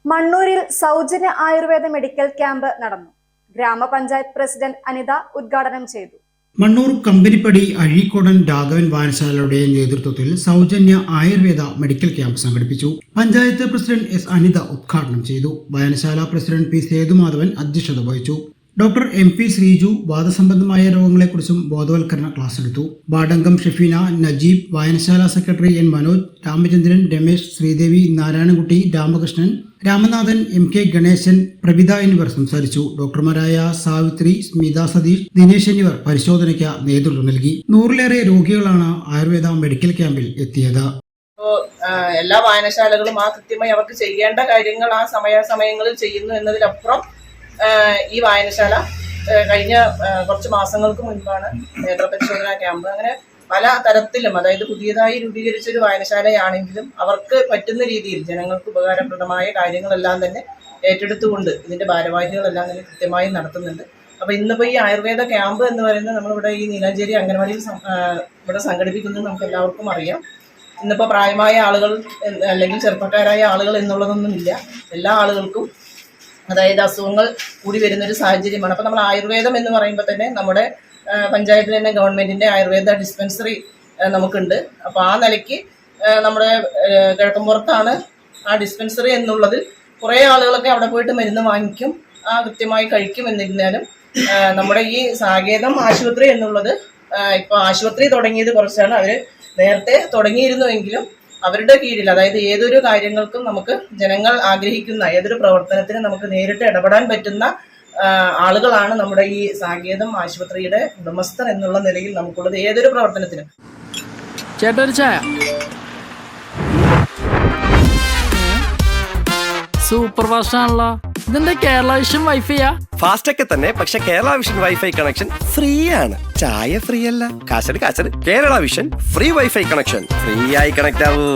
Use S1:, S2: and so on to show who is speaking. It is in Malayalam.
S1: മണ്ണൂരിൽ സൗജന്യ ആയുർവേദ മെഡിക്കൽ ക്യാമ്പ് നടന്നു. ഗ്രാമപഞ്ചായത്ത് പ്രസിഡന്റ് അനിത ഉദ്ഘാടനം ചെയ്തു.
S2: മണ്ണൂർ കമ്പനിപ്പടി അഴീക്കോടൻ രാഘവൻ വായനശാലയുടെ നേതൃത്വത്തിൽ സൗജന്യ ആയുർവേദ മെഡിക്കൽ ക്യാമ്പ് സംഘടിപ്പിച്ചു. പഞ്ചായത്ത് പ്രസിഡന്റ് എസ് അനിത ഉദ്ഘാടനം ചെയ്തു. വായനശാല പ്രസിഡന്റ് പി സേതുമാധവൻ അധ്യക്ഷത വഹിച്ചു. ഡോക്ടർ MP ശ്രീജു വാദസംബന്ധമായ രോഗങ്ങളെക്കുറിച്ചും ബോധവൽക്കരണ ക്ലാസ് എടുത്തു. ബാഡംഗം ഷെഫീന, നജീബ്, വായനശാല secretary N Manoj, Ramachandran, Ramesh, Sreedevi, Narayanankutty, Ramakrishnan, Ramanathan, MK Ganesan, Prabhitha എന്നിവർ സംസാരിച്ചു. ഡോക്ടർമാരായ സാവിത്രി, സ്മിത സതീഷ്, ദിനേശ് എന്നിവർ പരിശോധനയ്ക്ക് നേതൃത്വം നൽകി. 100-ലേറെ രോഗികളാണ് ആയുർവേദ മെഡിക്കൽ ക്യാമ്പിൽ എത്തിയത്.
S3: എല്ലാ വായനശാലകളും കൃത്യമായി അവർക്ക് ചെയ്യേണ്ട കാര്യങ്ങൾ ആ സമയങ്ങളിൽ ചെയ്യുന്നു എന്നതിലപ്പുറം ഈ വായനശാല കഴിഞ്ഞ കുറച്ച് മാസങ്ങൾക്ക് മുൻപാണ് നേത്രപരിശോധനാ ക്യാമ്പ്. അങ്ങനെ പല തരത്തിലും, അതായത് പുതിയതായി രൂപീകരിച്ചൊരു വായനശാലയാണെങ്കിലും അവർക്ക് പറ്റുന്ന രീതിയിൽ ജനങ്ങൾക്ക് ഉപകാരപ്രദമായ കാര്യങ്ങളെല്ലാം തന്നെ ഏറ്റെടുത്തുകൊണ്ട് ഇതിൻ്റെ ഭാരവാഹികളെല്ലാം തന്നെ കൃത്യമായി നടത്തുന്നുണ്ട്. അപ്പോൾ ഇന്നിപ്പോൾ ഈ ആയുർവേദ ക്യാമ്പ് എന്ന് പറയുന്നത് നമ്മളിവിടെ ഈ നീലാഞ്ചേരി അംഗനവാടിയിൽ ഇവിടെ സംഘടിപ്പിക്കുന്നത് നമുക്ക് എല്ലാവർക്കും അറിയാം. ഇന്നിപ്പോൾ പ്രായമായ ആളുകൾ അല്ലെങ്കിൽ ചെറുപ്പക്കാരായ ആളുകൾ എന്നുള്ളതൊന്നുമില്ല. എല്ലാ ആളുകൾക്കും അതായത് അസുഖങ്ങൾ കൂടി വരുന്നൊരു സാഹചര്യമാണ്. അപ്പോൾ നമ്മൾ ആയുർവേദം എന്ന് പറയുമ്പോൾ തന്നെ നമ്മുടെ പഞ്ചായത്തിൽ തന്നെ ഗവൺമെൻറ്റിൻ്റെ ആയുർവേദ ഡിസ്പെൻസറി നമുക്കുണ്ട്. അപ്പോൾ ആ നിലയ്ക്ക് നമ്മുടെ കിഴക്കുംപുറത്താണ് ആ ഡിസ്പെൻസറി എന്നുള്ളതിൽ കുറേ ആളുകളൊക്കെ അവിടെ പോയിട്ട് മരുന്ന് വാങ്ങിക്കും, കൃത്യമായി കഴിക്കും. എന്നിരുന്നാലും നമ്മുടെ ഈ സാകേതം ആശുപത്രി എന്നുള്ളത് ഇപ്പോൾ ആശുപത്രി തുടങ്ങിയത് കുറച്ചാണ്. അവർ നേരത്തെ തുടങ്ങിയിരുന്നുവെങ്കിലും അവരുടെ കീഴിൽ, അതായത് ഏതൊരു കാര്യങ്ങൾക്കും നമുക്ക് ജനങ്ങൾ ആഗ്രഹിക്കുന്ന ഏതൊരു പ്രവർത്തനത്തിനും നമുക്ക് നേരിട്ട് ഇടപെടാൻ പറ്റുന്ന ആളുകളാണ് നമ്മുടെ ഈ സാകേതം ആശുപത്രിയുടെ ഉടമസ്ഥർ എന്നുള്ള നിലയിൽ നമുക്കുള്ളത്. ഏതൊരു പ്രവർത്തനത്തിനും
S4: സൂപ്പർ ഫാസ്റ്റ് ആണല്ലോ. ഇതിന്റെ കേരള വിഷൻ വൈഫൈയാ?
S5: ഫാസ്റ്റ് ഒക്കെ തന്നെ, പക്ഷെ Kerala vision wifi connection free ആണ്. ചായ ഫ്രീ അല്ല, കാശട് Kerala vision free wifi connection. Free ആയി കണക്ട് ആവൂ.